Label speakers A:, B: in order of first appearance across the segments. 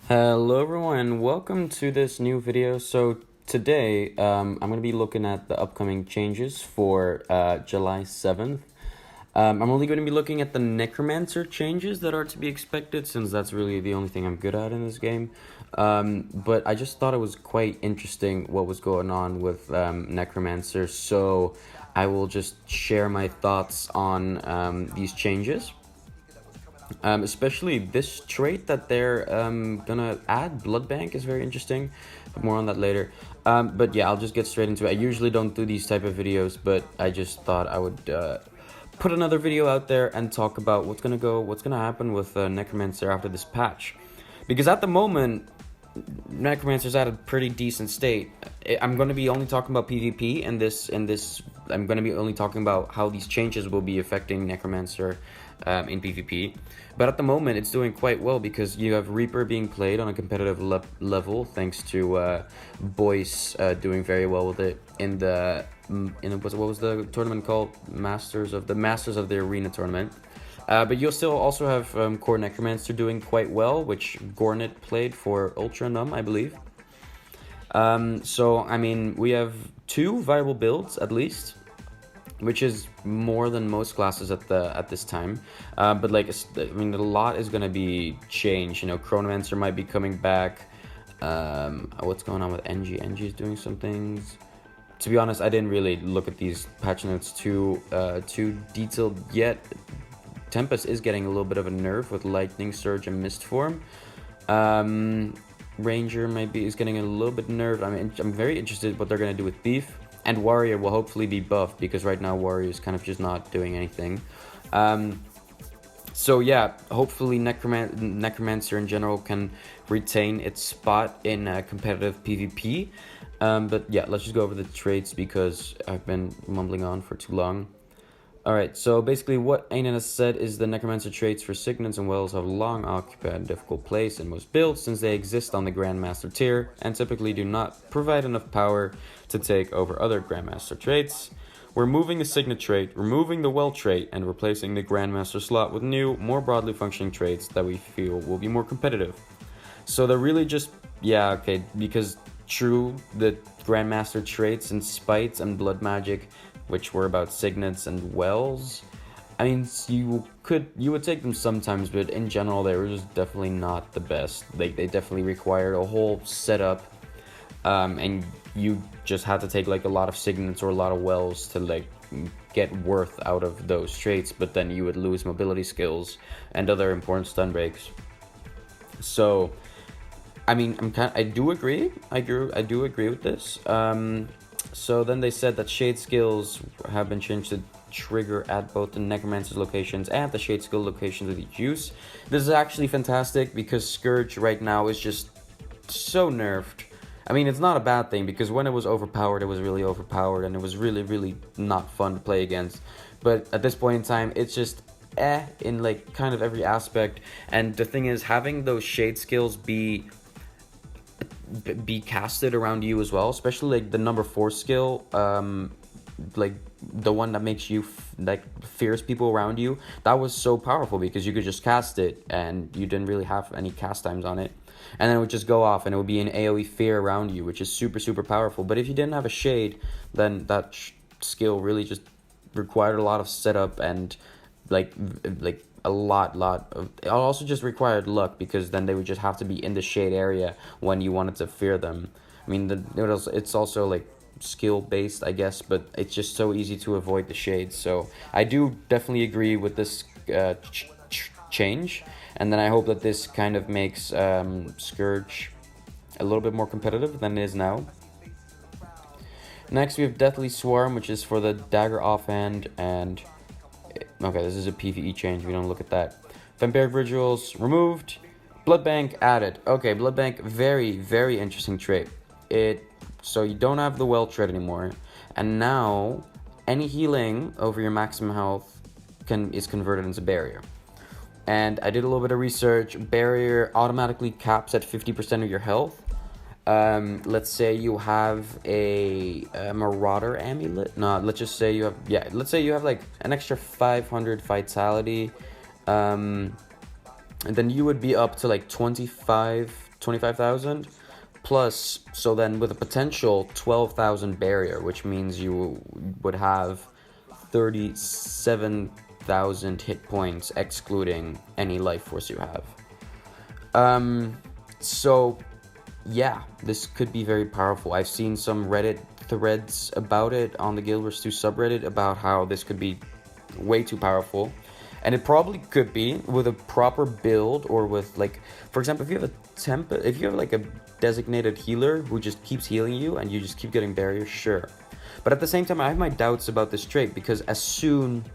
A: Hello everyone and welcome to this new video. So today I'm going to be looking at the upcoming changes for July 7th. I'm only going to be looking at the Necromancer changes that are to be expected, since that's really the only thing I'm good at in this game. But I just thought it was quite interesting what was going on with Necromancer, so I will just share my thoughts on these changes. Especially this trait that they're gonna add, Blood Bank, is very interesting, but more on that later. But yeah, I'll just get straight into it. I usually don't do these type of videos, but I just thought I would put another video out there and talk about what's gonna happen with Necromancer after this patch, because at the moment Necromancer's at a pretty decent state. I'm going to be only talking about PvP in this. I'm going to be only talking about how these changes will be affecting Necromancer in PvP. But at the moment, it's doing quite well because you have Reaper being played on a competitive level, thanks to Boyce doing very well with it in the what was the tournament called? Masters of the Arena tournament. But you'll still also have Core Necromancer doing quite well, which Gornet played for Ultra Numb, I believe. So, I mean, we have 2 viable builds, at least, which is more than most classes at this time. But, like, I mean, a lot is going to be changed. You know, Chronomancer might be coming back. What's going on with NG? NG is doing some things. To be honest, I didn't really look at these patch notes too detailed yet. Tempest is getting a little bit of a nerf with Lightning Surge and Mist Form. Ranger maybe is getting a little bit nerfed. I mean, I'm very interested what they're going to do with Beef. And Warrior will hopefully be buffed, because right now Warrior is kind of just not doing anything. So yeah, hopefully Necromancer in general can retain its spot in competitive PvP. But yeah, let's just go over the traits because I've been mumbling on for too long. Alright, so basically what Aiden has said is the Necromancer traits for Signets and Wells have long occupied a difficult place in most builds, since they exist on the Grandmaster tier and typically do not provide enough power to take over other Grandmaster traits. We're moving the Signet trait, removing the Well trait, and replacing the Grandmaster slot with new, more broadly functioning traits that we feel will be more competitive. So they're really just, yeah, okay, because true, the Grandmaster traits and Spites and Blood Magic, which were about Signets and Wells, I mean, you would take them sometimes, but in general they were just definitely not the best. They definitely required a whole setup, and you just had to take like a lot of Signets or a lot of Wells to like get worth out of those traits, but then you would lose mobility skills and other important stun breaks. So I mean, I do agree with this. So then they said that Shade skills have been changed to trigger at both the Necromancer's locations and the Shade skill locations with each use. This is actually fantastic because Scourge right now is just so nerfed. I mean, it's not a bad thing, because when it was overpowered, it was really overpowered and it was really, really not fun to play against. But at this point in time, it's just in like kind of every aspect. And the thing is, having those Shade skills be casted around you as well, especially like the number 4 skill, like the one that makes you like fears people around you, that was so powerful because you could just cast it and you didn't really have any cast times on it, and then it would just go off and it would be an AoE fear around you, which is super powerful. But if you didn't have a Shade, then that skill really just required a lot of setup and like a lot of, it also just required luck, because then they would just have to be in the Shade area when you wanted to fear them. I mean, it's also like skill based, I guess, but it's just so easy to avoid the Shades. So I do definitely agree with this change, and then I hope that this kind of makes Scourge a little bit more competitive than it is now. Next we have Deathly Swarm, which is for the dagger offhand, and okay, this is a PvE change, we don't look at that. Vampiric Rituals removed, Blood Bank added. Okay, Blood Bank, very interesting trait. So you don't have the Well trait anymore, and now any healing over your maximum health is converted into Barrier. And I did a little bit of research. Barrier automatically caps at 50% of your health. Let's say you have a Marauder Amulet. No, let's just say you have, yeah, let's say you have like an extra 500 Vitality. And then you would be up to like 25 25,000 plus, so then with a potential 12,000 barrier, which means you would have 37,000 hit points excluding any life force you have. So yeah, this could be very powerful. I've seen some Reddit threads about it on the Guild Wars 2 subreddit about how this could be way too powerful. And it probably could be with a proper build, or with, like, for example, if you have if you have like a designated healer who just keeps healing you and you just keep getting barriers, sure. But at the same time, I have my doubts about this trait, because as soon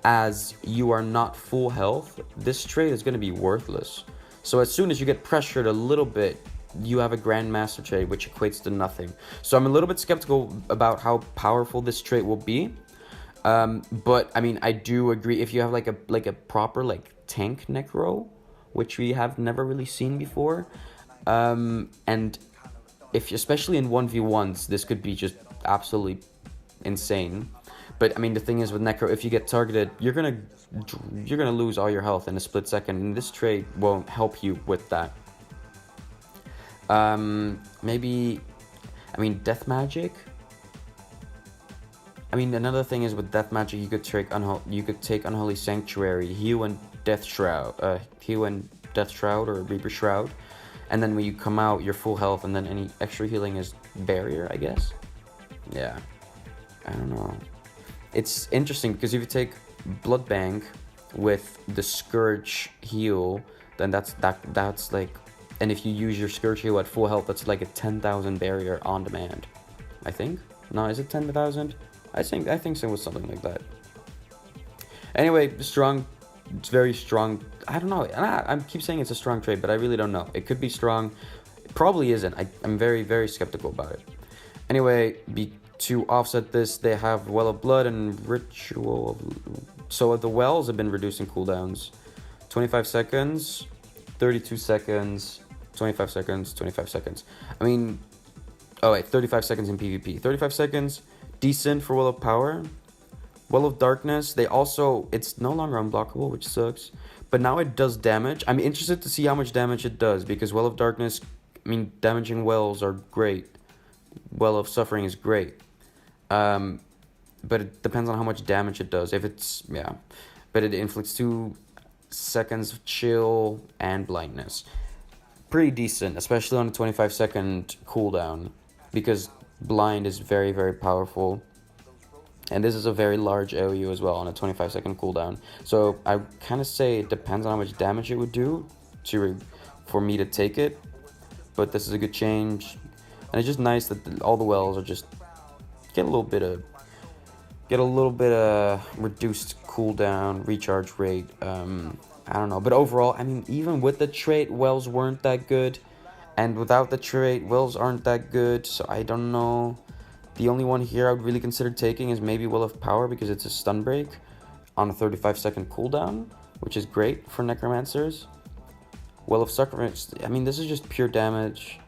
A: as you are not full health, this trait is going to be worthless. So as soon as you get pressured a little bit, you have a Grandmaster trait, which equates to nothing. So I'm a little bit skeptical about how powerful this trait will be. But I mean, I do agree, if you have like a proper like tank necro, which we have never really seen before, and if, especially in 1v1s, this could be just absolutely insane. But I mean, the thing is with necro, if you get targeted, you're gonna lose all your health in a split second, and this trait won't help you with that. Maybe, I mean, death magic. I mean, another thing is with death magic, you could take Unholy Sanctuary, Heal and Death Shroud, or Reaper Shroud, and then when you come out, you're full health, and then any extra healing is barrier, I guess. Yeah, I don't know. It's interesting because if you take Blood Bank with the Scourge heal, then that's like, and if you use your Scourge heal at full health, that's like a 10,000 barrier on demand. I think. No, is it 10,000? I think so, with something like that. Anyway, strong. It's very strong. I don't know. I keep saying it's a strong trait, but I really don't know. It could be strong. It probably isn't. I'm very, very skeptical about it. Anyway, to offset this, they have Well of Blood and Ritual. So the wells have been reducing cooldowns. 25 seconds, 32 seconds, 25 seconds, 25 seconds. I mean, oh wait, 35 seconds in PvP. 35 seconds. Decent for Well of Power. Well of Darkness, it's no longer unblockable, which sucks, but now it does damage. I'm interested to see how much damage it does, because Well of Darkness, I mean, damaging wells are great. Well of Suffering is great. But it depends on how much damage it does. But it inflicts 2 seconds of chill and blindness. Pretty decent, especially on a 25-second cooldown, because blind is very, very powerful, and this is a very large AoE as well on a 25-second cooldown. So I kind of say it depends on how much damage it would do for me to take it, but this is a good change, and it's just nice that all the wells are just get a little bit of reduced cooldown, recharge rate. I don't know, but overall, I mean, even with the trait, wells weren't that good. And without the trait, wells aren't that good, so I don't know. The only one here I would really consider taking is maybe Well of Power, because it's a stun break on a 35-second cooldown, which is great for necromancers. Well of Sacrifice, I mean, this is just pure damage.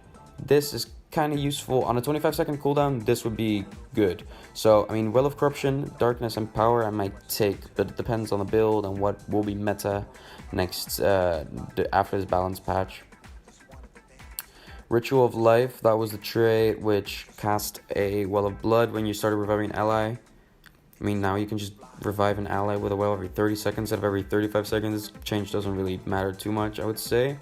A: This is kind of useful. On a 25-second cooldown, this would be good. So, I mean, Well of Corruption, Darkness, and Power I might take, but it depends on the build and what will be meta next after this balance patch. Ritual of Life, that was the trait which cast a Well of Blood when you started reviving an ally. I mean, now you can just revive an ally with a well every 30 seconds instead of every 35 seconds. This change doesn't really matter too much, I would say.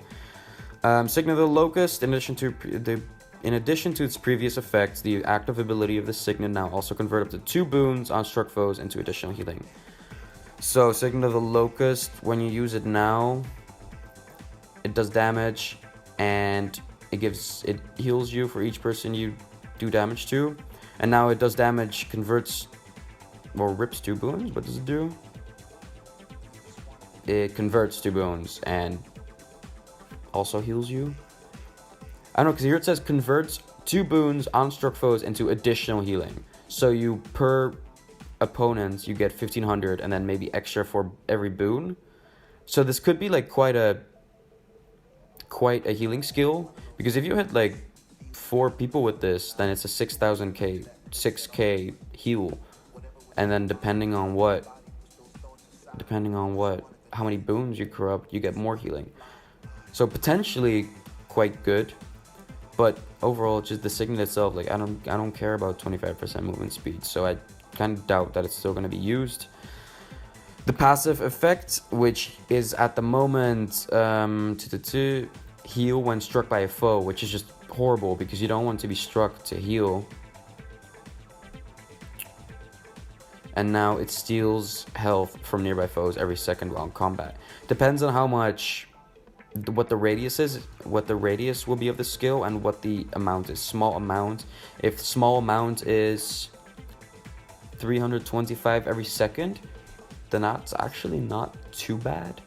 A: Sign of the Locust, in addition to its previous effects, the active ability of the Signet now also convert up to 2 boons on struck foes into additional healing. So, Signet of the Locust, when you use it now, it does damage, and it heals you for each person you do damage to. And now it does damage, converts, or rips 2 boons. What does it do? It converts 2 boons and also heals you. I don't know, because here it says converts 2 boons on struck foes into additional healing. So you, per opponent, you get 1,500 and then maybe extra for every boon. So this could be like quite a healing skill, because if you had like 4 people with this, then it's a 6k heal, and then depending on how many boons you corrupt, you get more healing. So potentially quite good. But overall, just the Signet itself, like I don't care about 25% movement speed, so I kind of doubt that it's still going to be used. The passive effect, which is at the moment heal when struck by a foe, which is just horrible because you don't want to be struck to heal. And now it steals health from nearby foes every second while in combat. Depends on how much, what the radius is, what the radius will be of the skill, and what the amount is. Small amount. If small amount is 325 every second, then that's actually not too bad.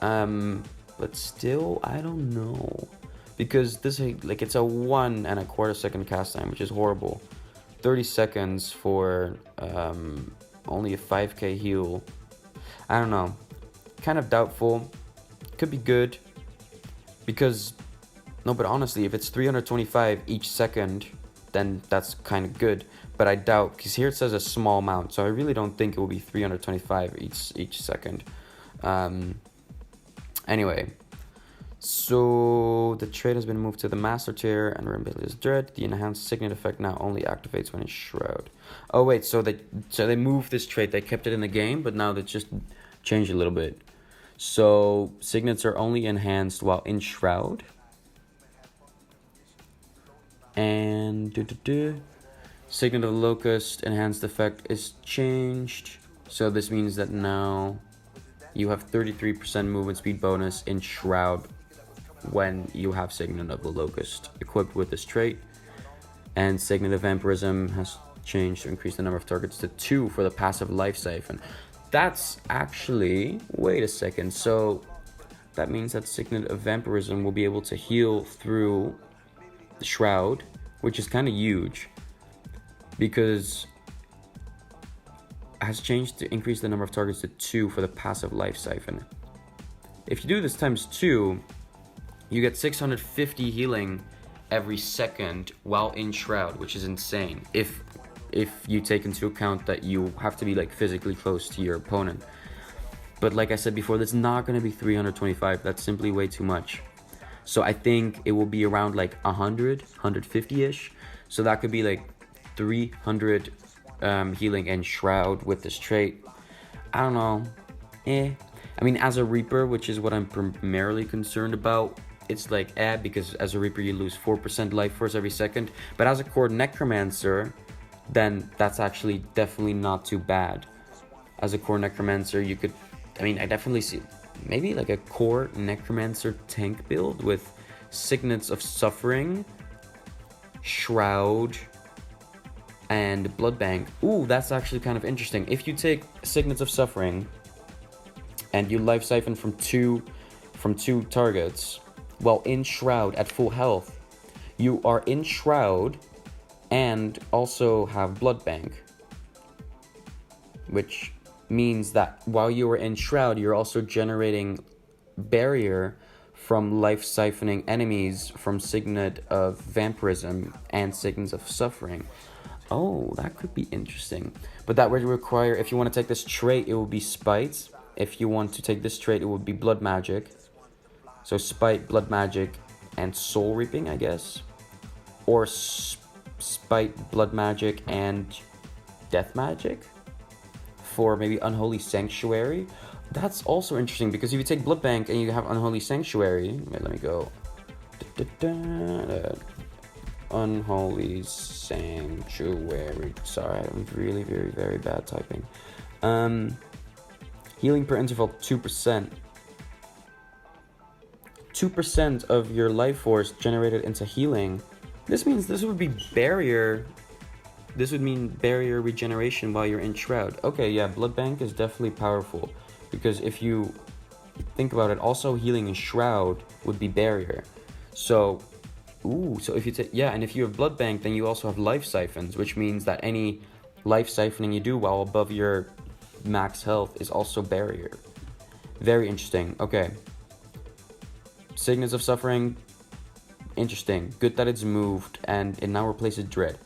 A: But still, I don't know, because this like it's a 1.25 second cast time, which is horrible. 30 seconds for only a 5k heal. I don't know. Kind of doubtful. Could be good. Because, no, but honestly, if it's 325 each second, then that's kind of good. But I doubt, because here it says a small amount, so I really don't think it will be 325 each second. Anyway. So the trait has been moved to the master tier and Rimbilia's Dread. The enhanced Signet effect now only activates when in Shroud. Oh wait, so they moved this trait. They kept it in the game, but now they just changed it a little bit. So Signets are only enhanced while in Shroud. And Signet of the Locust enhanced effect is changed. So this means that now you have 33% movement speed bonus in Shroud when you have Signet of the Locust equipped with this trait. And Signet of Vampirism has changed to increase the number of targets to 2 for the passive Life Siphon. That's actually, wait a second, so that means that Signet of Vampirism will be able to heal through the Shroud, which is kind of huge, because it has changed to increase the number of targets to 2 for the passive Life Siphon. If you do this times 2, you get 650 healing every second while in Shroud, which is insane. If you take into account that you have to be like physically close to your opponent. But like I said before, that's not going to be 325. That's simply way too much. So I think it will be around like 100, 150-ish. So that could be like 300 healing in Shroud with this trait. I don't know. I mean, as a Reaper, which is what I'm primarily concerned about, it's like because as a Reaper you lose 4% life force every second. But as a core Necromancer, then that's actually definitely not too bad. As a core Necromancer, you could, I mean, I definitely see maybe like a core Necromancer tank build with Signets of Suffering, Shroud, and Blood Bank. Ooh, that's actually kind of interesting. If you take Signets of Suffering and you Life Siphon from two targets, while in Shroud at full health, you are in Shroud and also have Blood Bank, which means that while you are in Shroud, you're also generating barrier from life siphoning enemies from Signet of Vampirism and Signets of Suffering. Oh, that could be interesting. But that would require, if you want to take this trait, it will be Spite. If you want to take this trait, it would be Blood Magic. So Spite, Blood Magic, and Soul Reaping, I guess. Or Spite, Blood Magic, and Death Magic for maybe Unholy Sanctuary. That's also interesting, because if you take Blood Bank and you have Unholy Sanctuary... Wait, let me go. Unholy Sanctuary. Sorry, I'm really very, very bad typing. Healing per interval 2%. 2% of your life force generated into healing. This means this would be barrier. This would mean barrier regeneration while you're in Shroud. Okay, yeah, Blood Bank is definitely powerful, because if you think about it, also healing in Shroud would be barrier. So, so if you take, and if you have Blood Bank, then you also have Life Siphons, which means that any life siphoning you do while above your max health is also barrier. Very interesting. Okay. Signets of Suffering, interesting. Good that it's moved, and it now replaces Dread.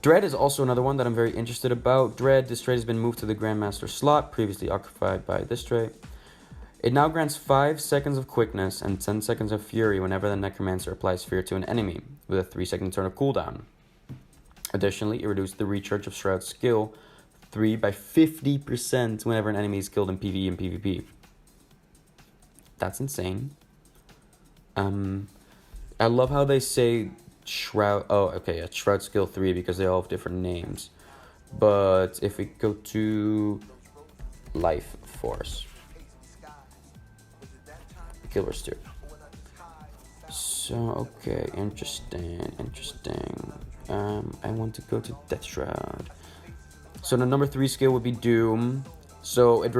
A: Dread is also another one that I'm very interested about. Dread, this trait has been moved to the Grandmaster slot, previously occupied by this trait. It now grants 5 seconds of quickness and 10 seconds of fury whenever the Necromancer applies fear to an enemy, with a 3-second turn of cooldown. Additionally, it reduces the recharge of Shroud's skill 3 by 50% whenever an enemy is killed in PvE and PvP. That's insane. I love how they say Shroud... Oh, okay, yeah, Shroud skill 3 because they all have different names. But if we go to Life Force... Killers 2. So, okay, interesting. I want to go to Death Shroud. So the number 3 skill would be Doom. So it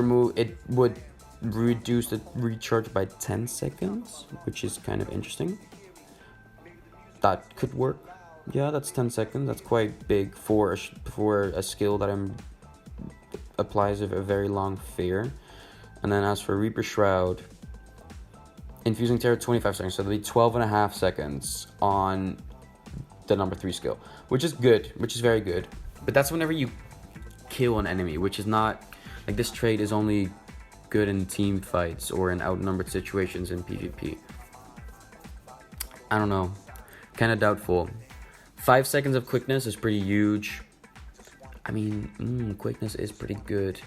A: would reduce the recharge by 10 seconds, which is kind of interesting. That could work. Yeah, that's 10 seconds. That's quite big for a skill that applies a very long fear. And then as for Reaper Shroud, infusing terror 25 seconds, so it'll be 12.5 seconds on the number 3 skill, which is good, which is very good. But that's whenever you kill an enemy, which is not like this trait is only good in team fights or in outnumbered situations in PvP. I don't know, kind of doubtful. 5 seconds of quickness is pretty huge. I mean, quickness is pretty good,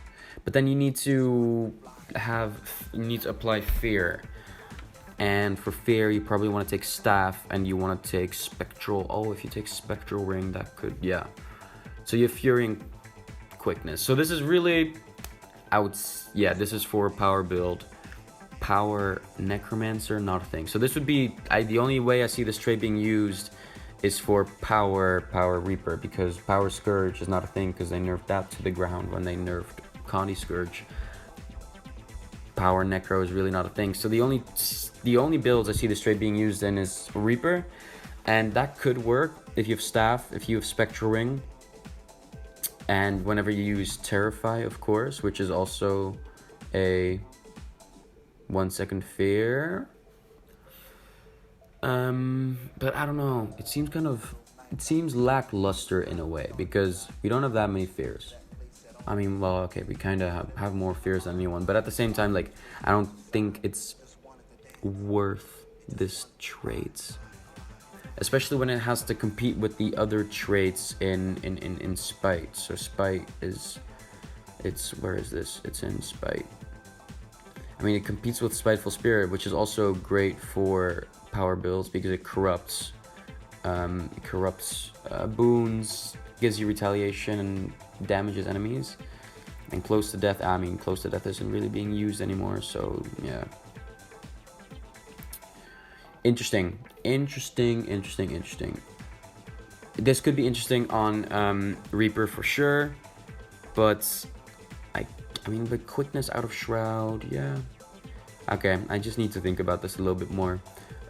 A: but then you need to apply fear. And for fear, you probably want to take staff, and you want to take spectral. Oh, if you take spectral ring, that could, yeah. So you have fury and quickness. So this is really, this is for power build. Power Necromancer, not a thing. So this would be, the only way I see this trait being used is for power Reaper, because power Scourge is not a thing, because they nerfed that to the ground when they nerfed Condy Scourge. Power Necro is really not a thing. So the only builds I see this trait being used in is Reaper, and that could work if you have staff, if you have Spectral Ring, and whenever you use Terrify, of course, which is also a 1 second fear. But I don't know. It seems lackluster in a way, because we don't have that many fears. I mean, well, okay, we kind of have more fears than anyone, but at the same time, like, I don't think it's worth this trait, especially when it has to compete with the other traits in Spite. So Spite where is this? It's in Spite. I mean, it competes with Spiteful Spirit, which is also great for power builds because it corrupts boons, gives you retaliation, and damages enemies. And close to death isn't really being used anymore, so yeah. Interesting. This could be interesting on Reaper for sure, but I mean, the quickness out of Shroud, yeah. Okay, I just need to think about this a little bit more.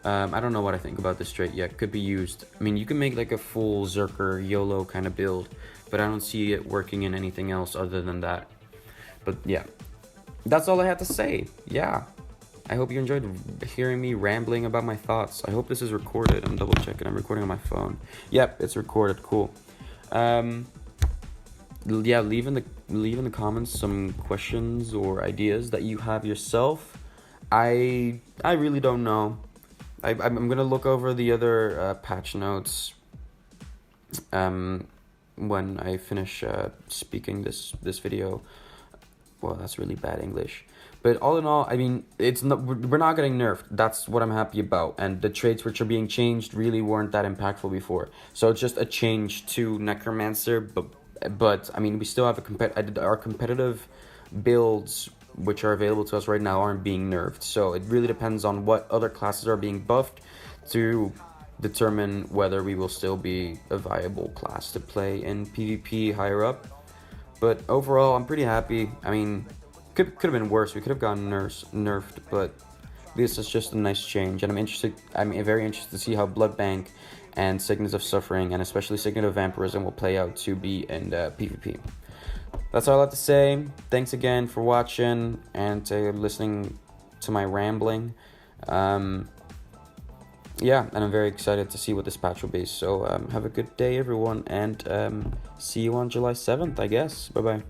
A: I don't know what I think about this trait yet. Could be used. I mean, you can make like a full Zerker YOLO kind of build, but I don't see it working in anything else other than that. But yeah, that's all I had to say. Yeah, I hope you enjoyed hearing me rambling about my thoughts. I hope this is recorded. I'm double checking. I'm recording on my phone. Yep, it's recorded. Cool. Yeah, leave in the comments some questions or ideas that you have yourself. I really don't know. I'm gonna look over the other patch notes when I finish speaking this video. Well, that's really bad English. But all in all, I mean, we're not getting nerfed. That's what I'm happy about. And the traits which are being changed really weren't that impactful before. So it's just a change to Necromancer. But I mean, we still have our competitive builds which are available to us right now aren't being nerfed. So it really depends on what other classes are being buffed to determine whether we will still be a viable class to play in PvP higher up. But overall, I'm pretty happy. I mean, could have been worse. We could have gotten nerfed, but this is just a nice change. And I'm very interested to see how Blood Bank and Signets of Suffering, and especially Signet of Vampirism, will play out to be in PvP. That's all I have to say. Thanks again for watching and listening to my rambling. Yeah, and I'm very excited to see what this patch will be. So have a good day, everyone, and see you on July 7th, I guess. Bye-bye.